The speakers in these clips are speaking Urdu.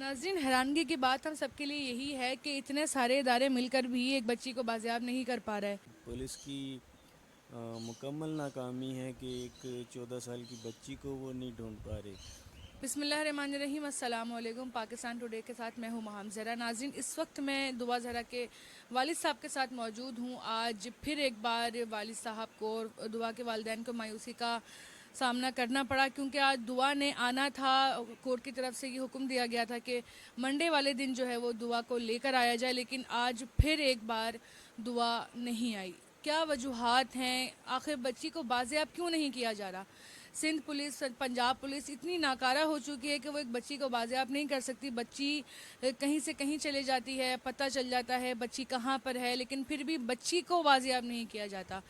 ناظرین، حیرانگی کی بات ہم سب کے لیے یہی ہے کہ اتنے سارے ادارے مل کر بھی ایک بچی کو بازیاب نہیں کر پا رہے۔ پولیس کی مکمل ناکامی ہے کہ ایک 14 سال کی بچی کو وہ نہیں ڈھونڈ پا رہے۔ بسم اللہ الرحمن الرحیم۔ السلام علیکم۔ پاکستان ٹوڈے کے ساتھ میں ہوں مہام زہرا۔ ناظرین، اس وقت میں دعا زہرا کے والد صاحب کے ساتھ موجود ہوں۔ آج پھر ایک بار والد صاحب کو اور دعا کے والدین کو مایوسی کا سامنا کرنا پڑا، کیونکہ آج دعا نے آنا تھا۔ کورٹ کی طرف سے یہ حکم دیا گیا تھا کہ منڈے والے دن جو ہے وہ دعا کو لے کر آیا جائے، لیکن آج پھر ایک بار دعا نہیں آئی۔ کیا وجوہات ہیں؟ آخر بچی کو بازیاب کیوں نہیں کیا جا رہا؟ سندھ پولیس، پنجاب پولیس اتنی ناکارہ ہو چکی ہے کہ وہ ایک بچی کو بازیاب نہیں کر سکتی۔ بچی کہیں سے کہیں چلے جاتی ہے، پتہ چل جاتا ہے بچی کہاں پر ہے، لیکن پھر بھی بچی کو بازیاب نہیں کیا جاتا۔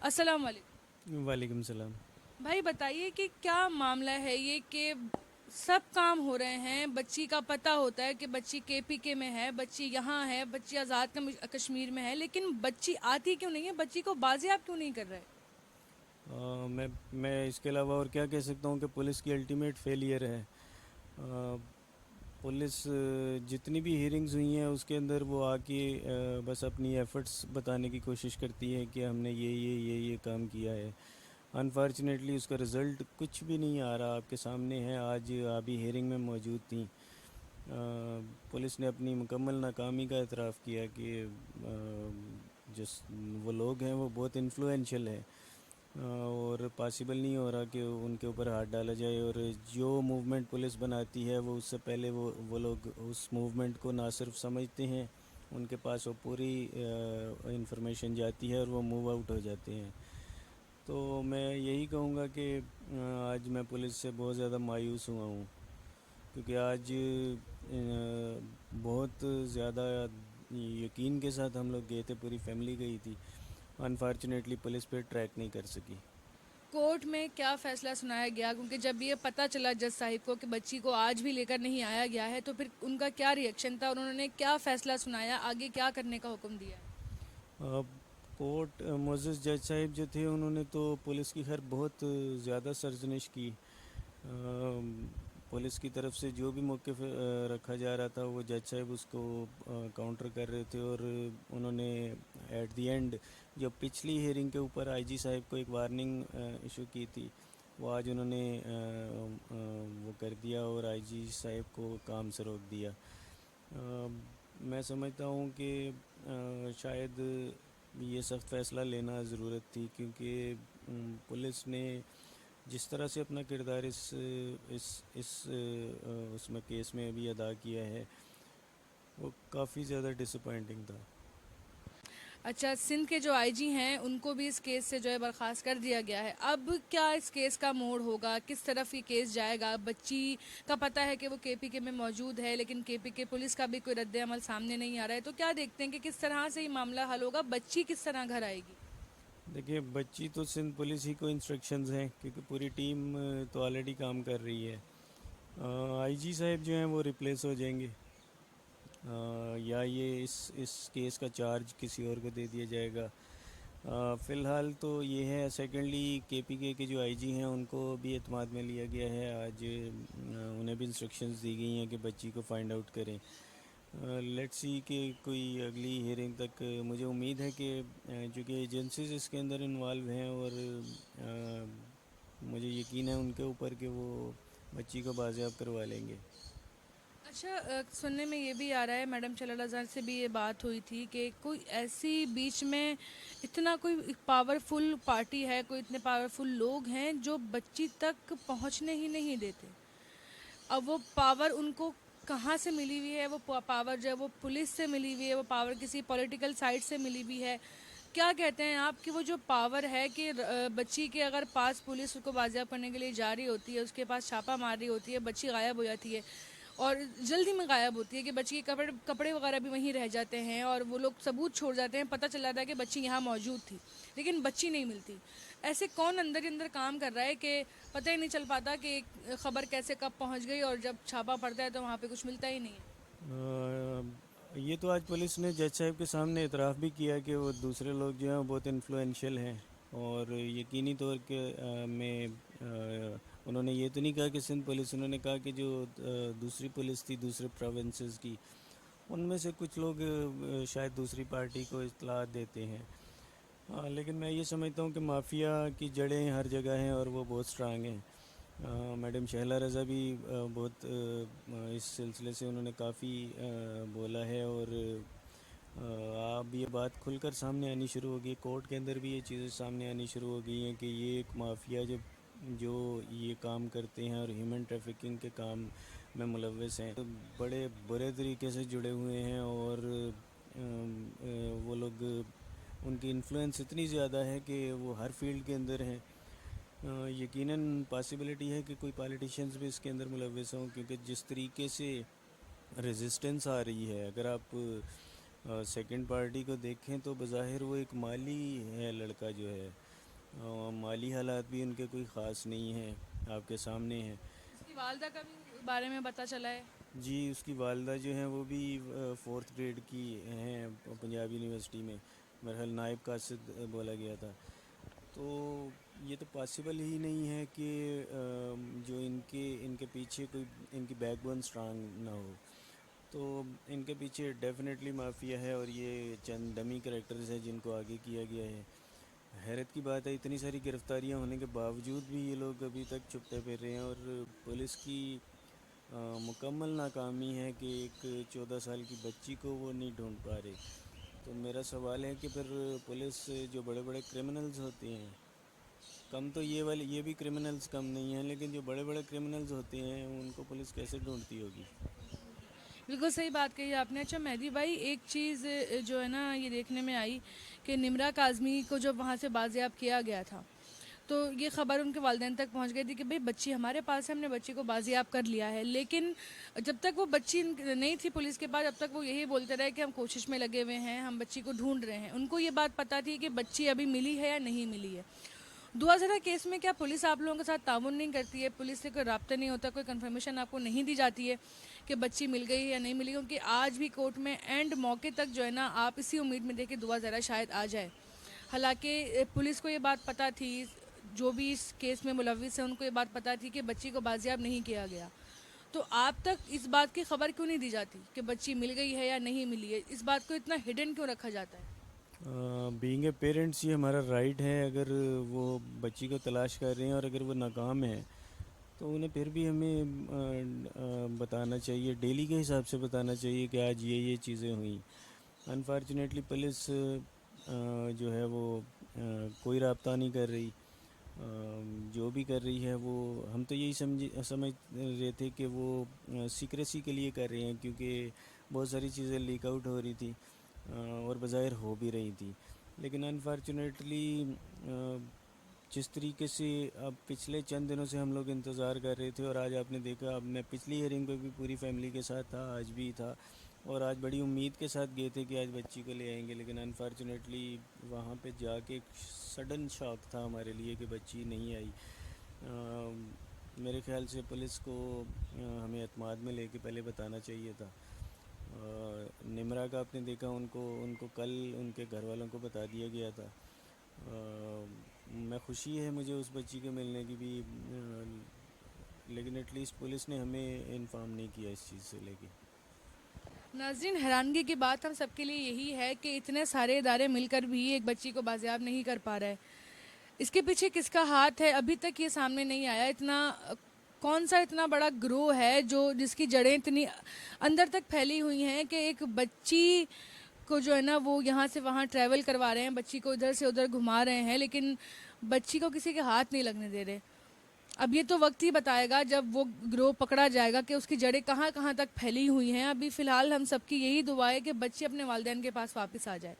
السلام علیکم وعلیکم السلام۔ بھائی، بتائیے کہ کیا معاملہ ہے یہ کہ سب کام ہو رہے ہیں، بچی کا پتہ ہوتا ہے کہ بچی کے پی کے میں ہے، بچی یہاں ہے، بچی آزاد کشمیر میں ہے، لیکن بچی آتی کیوں نہیں ہے؟ بچی کو بازیاب کیوں نہیں کر رہے؟ میں اس کے علاوہ اور کیا کہہ سکتا ہوں کہ پولیس کی الٹیمیٹ فیلئر ہے۔ پولیس جتنی بھی ہیرنگز ہوئی ہیں اس کے اندر وہ آ کے بس اپنی ایفرٹس بتانے کی کوشش کرتی ہے کہ ہم نے یہ کام کیا ہے۔ انفارچونیٹلی اس کا رزلٹ کچھ بھی نہیں آ رہا، آپ کے سامنے ہے۔ آج آپ بھی ہیرنگ میں موجود تھیں۔ پولیس نے اپنی مکمل ناکامی کا اعتراف کیا کہ جس وہ لوگ ہیں وہ بہت انفلوئنشل ہیں، اور پاسبل نہیں ہو رہا کہ ان کے اوپر ہاتھ ڈالا جائے، اور جو موومنٹ پولیس بناتی ہے وہ اس سے پہلے وہ لوگ اس موومنٹ کو نہ صرف سمجھتے ہیں، ان کے پاس وہ پوری انفارمیشن جاتی ہے اور وہ موو آؤٹ ہو جاتے ہیں۔ تو میں یہی کہوں گا کہ آج میں پولیس سے بہت زیادہ مایوس ہوا ہوں، کیونکہ آج بہت زیادہ یقین کے ساتھ ہم لوگ گئے تھے، پوری فیملی گئی تھی۔ انفارچونیٹلی پولیس پہ ٹریک نہیں کر سکی۔ کورٹ میں کیا فیصلہ سنایا گیا؟ کیونکہ جب یہ پتہ چلا جج صاحب کو کہ بچی کو آج بھی لے کر نہیں آیا گیا ہے، تو پھر ان کا کیا ری ایکشن تھا اور انہوں نے کیا فیصلہ سنایا، آگے کیا کرنے کا حکم دیا؟ کورٹ معزز جج صاحب جو تھے انہوں نے تو پولیس کی خیر بہت زیادہ سرزنش کی۔ پولیس کی طرف سے جو بھی موقف رکھا جا رہا تھا وہ جج صاحب اس کو کاؤنٹر کر رہے تھے، اور انہوں نے ایٹ دی اینڈ جو پچھلی ہیئرنگ کے اوپر آئی جی صاحب کو ایک وارننگ ایشو کی تھی، وہ آج انہوں نے وہ کر دیا اور آئی جی صاحب کو کام سے روک دیا۔ میں سمجھتا ہوں کہ شاید یہ سخت فیصلہ لینا ضرورت تھی، کیونکہ پولیس نے جس طرح سے اپنا کردار اس میں کیس میں ابھی ادا کیا ہے وہ کافی زیادہ ڈس اپوائنٹنگ تھا۔ اچھا، سندھ کے جو آئی جی ہیں ان کو بھی اس کیس سے جو ہے برخاست کر دیا گیا ہے۔ اب کیا اس کیس کا موڑ ہوگا؟ کس طرف یہ کیس جائے گا؟ بچی کا پتہ ہے کہ وہ کے پی کے میں موجود ہے، لیکن کے پی کے پولیس کا بھی کوئی رد عمل سامنے نہیں آ رہا ہے، تو کیا دیکھتے ہیں کہ کس طرح سے یہ معاملہ حل ہوگا؟ بچی کس طرح گھر آئے گی؟ دیکھیے، بچی تو سندھ پولیس ہی کو انسٹرکشنز ہیں، کیونکہ پوری ٹیم تو آلریڈی کام کر رہی ہے۔ آئی جی صاحب جو ہیں وہ ریپلیس ہو جائیں گے، یا یہ اس کیس کا چارج کسی اور کو دے دیا جائے گا۔ فی الحال تو یہ ہے۔ سیکنڈلی کے پی کے جو آئی جی ہیں ان کو بھی اعتماد میں لیا گیا ہے۔ آج انہیں بھی انسٹرکشنز دی گئی ہیں کہ بچی کو فائنڈ آؤٹ کریں۔ لیٹ سی کہ کوئی اگلی ہیئرنگ تک مجھے امید ہے کہ چونکہ ایجنسیز اس کے اندر انوالو ہیں، اور مجھے یقین ہے ان کے اوپر کہ وہ بچی کو بازیاب کروا لیں گے۔ اچھا، سننے میں یہ بھی آ رہا ہے، میڈم چلال اذہان سے بھی یہ بات ہوئی تھی کہ کوئی ایسی بیچ میں اتنا کوئی پاورفل پارٹی ہے، کوئی اتنے پاورفل لوگ ہیں جو بچی تک پہنچنے ہی نہیں دیتے۔ اب وہ پاور ان کو کہاں سے ملی ہوئی ہے؟ وہ پاور جو ہے وہ پولیس سے ملی ہوئی ہے، وہ پاور کسی پولیٹیکل سائٹ سے ملی ہوئی ہے؟ کیا کہتے ہیں آپ کہ وہ جو پاور ہے کہ بچی کے اگر پاس پولیس اس کو بازیاب کرنے کے لیے جا رہی ہوتی ہے، اس کے پاس چھاپہ مار رہی ہوتی ہے، بچی غائب ہو جاتی ہے اور جلدی میں غائب ہوتی ہے کہ بچی کے کپڑے وغیرہ بھی وہیں رہ جاتے ہیں اور وہ لوگ ثبوت چھوڑ جاتے ہیں، پتہ چل جاتا ہے کہ بچی یہاں موجود تھی، لیکن بچی نہیں ملتی۔ ایسے کون اندر ہی اندر کام کر رہا ہے کہ پتہ ہی نہیں چل پاتا کہ خبر کیسے کب پہنچ گئی، اور جب چھاپا پڑتا ہے تو وہاں پہ کچھ ملتا ہی نہیں ہے؟ یہ تو آج پولیس نے جج صاحب کے سامنے اعتراف بھی کیا کہ وہ دوسرے لوگ جو ہیں وہ بہت انفلوئنشیل ہیں، اور یقینی طور کے میں انہوں نے یہ تو نہیں کہا کہ سندھ پولیس، انہوں نے کہا کہ جو دوسری پولیس تھی دوسرے پروونسز کی، ان میں سے کچھ لوگ شاید دوسری پارٹی کو اطلاعات دیتے ہیں. لیکن میں یہ سمجھتا ہوں کہ مافیا کی جڑیں ہر جگہ ہیں اور وہ بہت سٹرانگ ہیں. میڈم شہلہ رضا بھی بہت اس سلسلے سے انہوں نے کافی بولا ہے، اور اب یہ بات کھل کر سامنے آنی شروع ہوگی. کورٹ کے اندر بھی یہ چیزیں سامنے آنی شروع ہو گئی ہیں کہ یہ ایک مافیا جو یہ کام کرتے ہیں اور ہیومن ٹریفکنگ کے کام میں ملوث ہیں، بڑے برے طریقے سے جڑے ہوئے ہیں، اور وہ لوگ، ان کی انفلوئنس اتنی زیادہ ہے کہ وہ ہر فیلڈ کے اندر ہیں. یقیناً پاسبلٹی ہے کہ کوئی پالیٹیشینز بھی اس کے اندر ملوث ہوں، کیونکہ جس طریقے سے ریزسٹنس آ رہی ہے، اگر آپ سیکنڈ پارٹی کو دیکھیں تو بظاہر وہ ایک مالی ہے لڑکا جو ہے، مالی حالات بھی ان کے کوئی خاص نہیں ہیں، آپ کے سامنے ہیں. اس کی والدہ کا بھی بارے میں پتہ چلا ہے. جی، اس کی والدہ جو ہیں وہ بھی 4th گریڈ کی ہیں پنجاب یونیورسٹی میں، میرا خیال نائب قاصد بولا گیا تھا. تو یہ تو پاسبل ہی نہیں ہے کہ جو ان کے پیچھے کوئی ان کی بیک بون سٹرانگ نہ ہو. تو ان کے پیچھے ڈیفینیٹلی مافیا ہے، اور یہ چند ڈمی کریکٹرز ہیں جن کو آگے کیا گیا ہے. حیرت کی بات ہے اتنی ساری گرفتاریاں ہونے کے باوجود بھی یہ لوگ ابھی تک چھپتے پھر رہے ہیں، اور پولیس کی مکمل ناکامی ہے کہ ایک 14 سال کی بچی کو وہ نہیں ڈھونڈ پا رہے. تو میرا سوال ہے کہ پھر پولیس جو بڑے بڑے کرمنلز ہوتے ہیں، کم تو یہ بھی کرمنلز کم نہیں ہیں، لیکن جو بڑے بڑے کرمنلز ہوتے ہیں ان کو پولیس کیسے ڈھونڈتی ہوگی؟ بالکل صحیح بات کہی آپ نے. اچھا مہدی بھائی، ایک چیز جو ہے نا یہ دیکھنے میں آئی کہ نمرا کاظمی کو جب وہاں سے بازیاب کیا گیا تھا تو یہ خبر ان کے والدین تک پہنچ گئی تھی کہ بھئی بچی ہمارے پاس ہے، ہم نے بچی کو بازیاب کر لیا ہے. لیکن جب تک وہ بچی نہیں تھی پولیس کے پاس، جب تک وہ یہی بولتے رہے کہ ہم کوشش میں لگے ہوئے ہیں، ہم بچی کو ڈھونڈ رہے ہیں. ان کو یہ بات پتہ تھی کہ بچی ابھی ملی ہے یا نہیں ملی ہے. دعا زدہ کیس میں کیا پولیس آپ لوگوں کے ساتھ تعاون نہیں کرتی ہے؟ پولیس سے کوئی رابطہ نہیں ہوتا، کوئی کنفرمیشن آپ کو نہیں دی جاتی ہے کہ بچی مل گئی یا نہیں ملی؟ کیونکہ آج بھی کورٹ میں اینڈ موقع تک جو ہے نا آپ اسی امید میں دیکھیں دعا ذرا شاید آ جائے. حالانکہ پولیس کو یہ بات پتہ تھی، جو بھی اس کیس میں ملوث ہیں ان کو یہ بات پتہ تھی کہ بچی کو بازیاب نہیں کیا گیا. تو آپ تک اس بات کی خبر کیوں نہیں دی جاتی کہ بچی مل گئی ہے یا نہیں ملی ہے؟ اس بات کو اتنا ہڈن کیوں رکھا جاتا ہے؟ بینگ اے پیرنٹس یہ ہمارا رائٹ ہے. اگر وہ بچی کو تلاش کر رہے ہیں اور اگر وہ ناکام ہے تو انہیں پھر بھی ہمیں بتانا چاہیے، ڈیلی کے حساب سے بتانا چاہیے کہ آج یہ چیزیں ہوئیں. انفارچونیٹلی پولیس جو ہے وہ کوئی رابطہ نہیں کر رہی. جو بھی کر رہی ہے وہ، ہم تو یہی سمجھ رہے تھے کہ وہ سیکریسی کے لیے کر رہے ہیں، کیونکہ بہت ساری چیزیں لیک آؤٹ ہو رہی تھی اور بظاہر ہو بھی رہی تھی. لیکن انفارچونیٹلی جس طریقے سے اب پچھلے چند دنوں سے ہم لوگ انتظار کر رہے تھے، اور آج آپ نے دیکھا، اب میں پچھلی ہیئرنگ پہ بھی پوری فیملی کے ساتھ تھا، آج بھی تھا، اور آج بڑی امید کے ساتھ گئے تھے کہ آج بچی کو لے آئیں گے. لیکن انفارچونیٹلی وہاں پہ جا کے ایک سڈن شاک تھا ہمارے لیے کہ بچی نہیں آئی. میرے خیال سے پولیس کو ہمیں اعتماد میں لے کے پہلے بتانا چاہیے تھا. نمرا کا آپ نے دیکھا، ان کو کل ان کے گھر والوں کو بتا دیا گیا تھا. میں خوشی ہے مجھے اس بچی کے ملنے کی بھی، لیکن ایٹ لیسٹ پولیس نے ہمیں انفارم نہیں کیا اس چیز سے لے کے. ناظرین، حیرانگی کی بات ہم سب کے لیے یہی ہے کہ اتنے سارے ادارے مل کر بھی ایک بچی کو بازیاب نہیں کر پا رہے. اس کے پیچھے کس کا ہاتھ ہے ابھی تک یہ سامنے نہیں آیا. کون سا اتنا بڑا گروہ ہے جس کی جڑیں اتنی اندر تک پھیلی ہوئی ہیں کہ ایک بچی کو جو ہے نا وہ یہاں سے وہاں ٹریول کروا رہے ہیں، بچی کو ادھر سے ادھر گھما رہے ہیں، لیکن بچی کو کسی کے ہاتھ نہیں لگنے دے رہے. اب یہ تو وقت ہی بتائے گا جب وہ گروہ پکڑا جائے گا کہ اس کی جڑیں کہاں کہاں تک پھیلی ہوئی ہیں. ابھی فی الحال ہم سب کی یہی دعا ہے کہ بچی اپنے والدین کے پاس واپس آ جائے.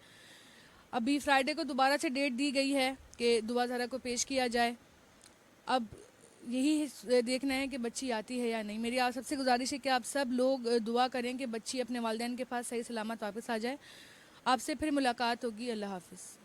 ابھی فرائیڈے کو دوبارہ سے ڈیٹ دی گئی ہے کہ دعا زہرا کو پیش کیا جائے. اب یہی دیکھنا ہے کہ بچی آتی ہے یا نہیں. میری آپ سب سے گزارش ہے کہ آپ سب لوگ دعا کریں کہ بچی اپنے والدین کے پاس صحیح سلامت واپس آ جائے. آپ سے پھر ملاقات ہوگی. اللہ حافظ.